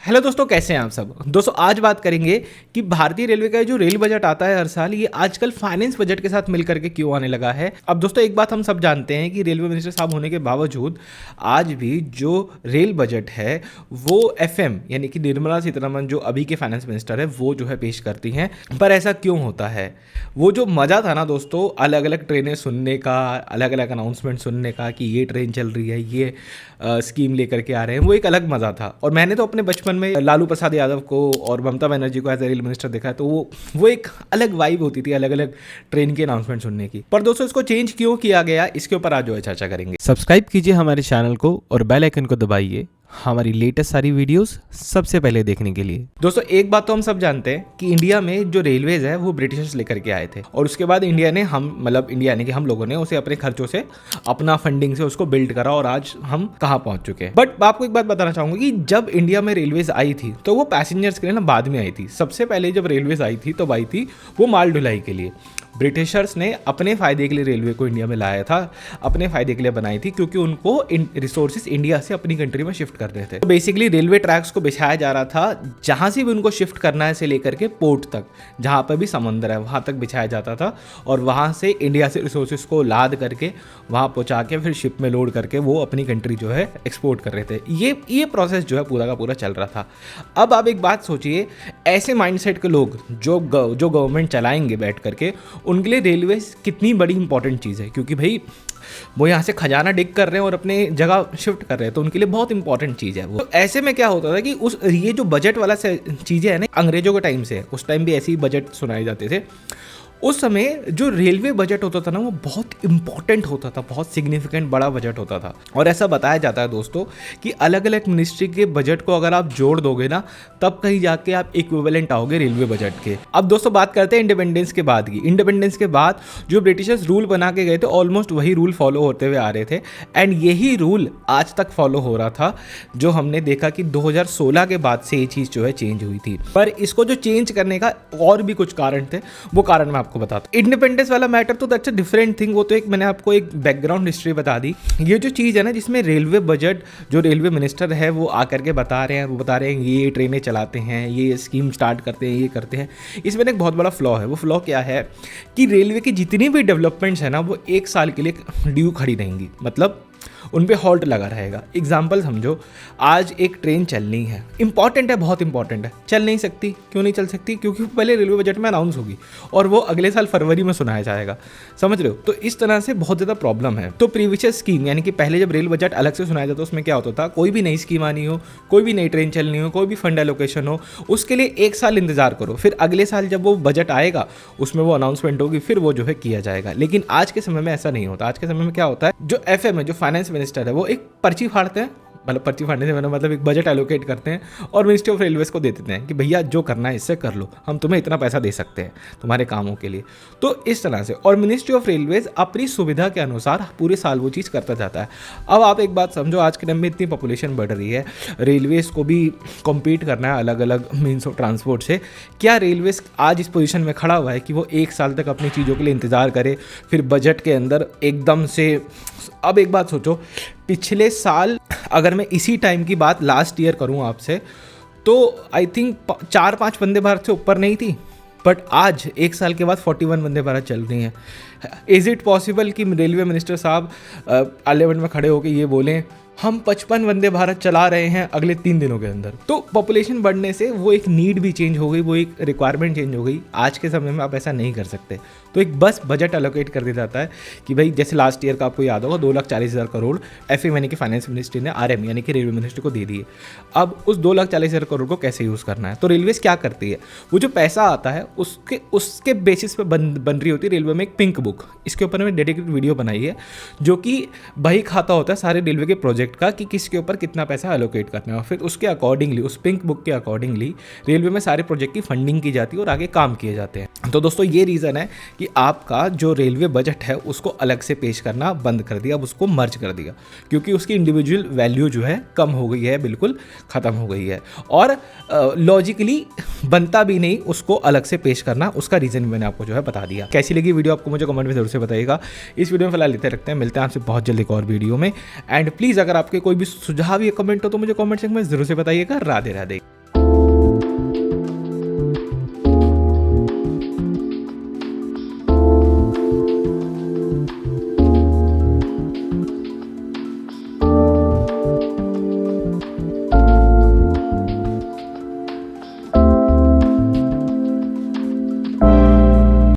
Hello दोस्तों, कैसे हैं आप सब। दोस्तों आज बात करेंगे कि भारतीय रेलवे का जो रेल बजट आता है हर साल, ये आजकल फाइनेंस बजट के साथ मिलकर के क्यों आने लगा है। अब दोस्तों एक बात हम सब जानते हैं कि रेलवे मिनिस्टर साहब होने के बावजूद आज भी जो रेल बजट है वो एफएम यानी कि निर्मला सीतारमण जो अभी के फाइनेंस मिनिस्टर है वो जो है पेश करती हैं। पर ऐसा क्यों होता है? वो जो मज़ा था ना दोस्तों, अलग अलग ट्रेनें सुनने का, अलग अलग अनाउंसमेंट सुनने का कि ये ट्रेन चल रही है, ये स्कीम लेकर के आ रहे हैं, वो एक अलग मज़ा था। और मैंने तो अपने बचपन में लालू प्रसाद यादव को और ममता बनर्जी को एज ए रेल मिनिस्टर देखा है, तो वो एक अलग वाइब होती थी अलग अलग ट्रेन के अनाउंसमेंट सुनने की। पर दोस्तों इसको चेंज क्यों किया गया, इसके ऊपर आज जो है चर्चा करेंगे। सब्सक्राइब कीजिए हमारे चैनल को और बेल आइकन को दबाइए हमारी लेटेस्ट सारी वीडियोस सबसे पहले देखने के लिए। दोस्तों एक बात तो हम सब जानते हैं कि इंडिया में जो रेलवेज है वो ब्रिटिशर्स लेकर के आए थे और उसके बाद इंडिया ने इंडिया यानी कि हम लोगों ने उसे अपने खर्चों से, अपना फंडिंग से उसको बिल्ड करा और आज हम कहाँ पहुंच चुके हैं। बट आपको एक बात बताना चाहूंगा कि जब इंडिया में रेलवेज आई थी तो वो पैसेंजर्स के लिए ना बाद में आई थी। सबसे पहले जब रेलवेज आई थी तो आई थी वो माल ढुलाई के लिए। ब्रिटिशर्स ने अपने फ़ायदे के लिए रेलवे को इंडिया में लाया था, अपने फ़ायदे के लिए बनाई थी, क्योंकि उनको रिसोर्सेज इंडिया से अपनी कंट्री में शिफ्ट करने थे। तो बेसिकली रेलवे ट्रैक्स को बिछाया जा रहा था, जहाँ से भी उनको शिफ्ट करना है से लेकर के पोर्ट तक, जहाँ पर भी समंदर है वहाँ तक बिछाया जाता था और वहाँ से इंडिया से रिसोर्सेज को लाद करके वहाँ पहुँचा के फिर शिप में लोड करके वो अपनी कंट्री जो है एक्सपोर्ट कर रहे थे। ये प्रोसेस जो है पूरा का पूरा चल रहा था। अब आप एक बात सोचिए, ऐसे माइंडसेट के लोग जो गवर्नमेंट चलाएंगे बैठ करके, उनके लिए रेलवे कितनी बड़ी इंपॉर्टेंट चीज़ है, क्योंकि भाई वो यहाँ से खजाना डिग कर रहे हैं और अपने जगह शिफ्ट कर रहे हैं, तो उनके लिए बहुत इंपॉर्टेंट चीज़ है वो। तो ऐसे में क्या होता था कि ये जो बजट वाला चीज़ें है ना, अंग्रेजों के टाइम से, उस टाइम भी ऐसे ही बजट सुनाए जाते थे। उस समय जो रेलवे बजट होता था ना वो बहुत इंपॉर्टेंट होता था, बहुत सिग्निफिकेंट बड़ा बजट होता था। और ऐसा बताया जाता है दोस्तों कि अलग अलग मिनिस्ट्री के बजट को अगर आप जोड़ दोगे ना, तब कहीं जाके आप इक्विवेलेंट आओगे रेलवे बजट के। अब दोस्तों बात करते हैं इंडिपेंडेंस के बाद की। इंडिपेंडेंस के बाद जो ब्रिटिशर्स रूल बना के गए थे, ऑलमोस्ट वही रूल फॉलो होते हुए आ रहे थे एंड यही रूल आज तक फॉलो हो रहा था। जो हमने देखा कि 2016 के बाद से ये चीज़ जो है चेंज हुई थी। पर इसको जो चेंज करने का और भी कुछ कारण थे, वो कारण मैं बताता हूं। इंडिपेंडेंस वाला मैटर तो दैट्स अ डिफरेंट थिंग। वो तो एक मैंने आपको एक बैकग्राउंड हिस्ट्री बता दी। ये जो चीज़ है ना, जिसमें रेलवे बजट जो रेलवे मिनिस्टर है वो आकर के बता रहे हैं, वो बता रहे हैं ये ट्रेनें चलाते हैं, ये स्कीम स्टार्ट करते हैं, ये करते हैं, इसमें एक बहुत बड़ा फ्लॉ है। वो फ्लॉ क्या है कि रेलवे की जितनी भी डेवलपमेंट्स है ना, वो 1 साल के लिए ड्यू खड़ी रहेंगी, मतलब उन पे हॉल्ट लगा रहेगा। एग्जाम्पल समझो, आज एक ट्रेन चलनी है, इंपॉर्टेंट है, बहुत इंपॉर्टेंट है, चल नहीं सकती। क्यों नहीं चल सकती? क्योंकि पहले रेलवे बजट में अनाउंस होगी और वो अगले साल फरवरी में सुनाया जाएगा। समझ रहे हो? तो इस तरह से बहुत ज़्यादा प्रॉब्लम है। तो प्रीवियस स्कीम यानी कि पहले जब रेल बजट अलग से सुनाया जाता, उसमें क्या होता था, कोई भी नई स्कीम आनी हो, कोई भी नई ट्रेन चलनी हो, कोई भी फंड एलोकेशन हो, उसके लिए 1 साल इंतजार करो, फिर अगले साल जब वो बजट आएगा उसमें वो अनाउंसमेंट होगी, फिर वो जो है किया जाएगा। लेकिन आज के समय में ऐसा नहीं होता। आज के समय में क्या होता है, जो एफएम है, जो फाइनेंस मिनिस्टर है, वो एक पर्ची फाड़ते हैं, मतलब पर्ची फाड़ने से मतलब एक बजट एलोकेट करते हैं और मिनिस्ट्री ऑफ रेलवेज को दे देते हैं कि भैया जो करना है इससे कर लो, हम तुम्हें इतना पैसा दे सकते हैं तुम्हारे कामों के लिए। तो इस तरह से, और मिनिस्ट्री ऑफ रेलवेज अपनी सुविधा के अनुसार पूरे साल वो चीज़ करता जाता है। अब आप एक बात समझो, आज के टाइम में इतनी पॉपुलेशन बढ़ रही है, रेलवेज को भी कॉम्पीट करना है अलग अलग मीन्स ऑफ ट्रांसपोर्ट से। क्या रेलवेज आज इस पोजीशन में खड़ा हुआ है कि वो 1 साल तक अपनी चीज़ों के लिए इंतज़ार करे, फिर बजट के अंदर एकदम से? अब एक बात सोचो, पिछले साल अगर मैं इसी टाइम की बात लास्ट ईयर करूं आपसे, तो आई थिंक 4-5 वंदे भारत से ऊपर नहीं थी। बट आज 1 साल के बाद 41 वंदे भारत चल रही हैं। इज़ इट पॉसिबल कि रेलवे मिनिस्टर साहब पार्लियामेंट में खड़े होकर ये बोलें हम 55 वंदे भारत चला रहे हैं अगले 3 दिनों के अंदर? तो पॉपुलेशन बढ़ने से वो एक नीड भी चेंज हो गई, वो एक रिक्वायरमेंट चेंज हो गई। आज के समय में आप ऐसा नहीं कर सकते। तो एक बस बजट एलोकेट कर दिया जाता है कि भाई जैसे लास्ट ईयर का आपको याद होगा 2,40,000 करोड़ एफएम यानी कि फाइनेंस मिनिस्ट्री ने आरएम यानी कि रेलवे मिनिस्ट्री को दे दिए। अब उस 2,40,000 करोड़ को कैसे यूज़ करना है? तो रेलवेज क्या करती है, वो जो पैसा आता है उसके बेसिस पे बन रही होती है रेलवे में एक पिंक बुक। इसके ऊपर मैंने डेडिकेटेड वीडियो बनाई है, जो कि बही खाता होता है सारे रेलवे के प्रोजेक्ट का कि किसके ऊपर कितना पैसा एलोकेट करना है, और फिर उसके अकॉर्डिंगली, उस पिंक बुक के अकॉर्डिंगली रेलवे में सारे प्रोजेक्ट की फंडिंग की जाती है और आगे काम किए जाते हैं। तो दोस्तों ये रीज़न है कि आपका जो रेलवे बजट है उसको अलग से पेश करना बंद कर दिया, अब उसको मर्ज कर दिया, क्योंकि उसकी इंडिविजुअल वैल्यू जो है कम हो गई है, बिल्कुल ख़त्म हो गई है और लॉजिकली बनता भी नहीं उसको अलग से पेश करना। उसका रीज़न मैंने आपको जो है बता दिया। कैसी लगी वीडियो आपको मुझे कमेंट में जरूर से बताइएगा। इस वीडियो में फिलहाल लेते रखते हैं, मिलते हैं आपसे बहुत जल्द एक और वीडियो में। एंड प्लीज़ अगर आपके कोई भी सुझाव या कमेंट हो तो मुझे कमेंट सेक्शन में जरूर से बताइएगा। राधे राधे।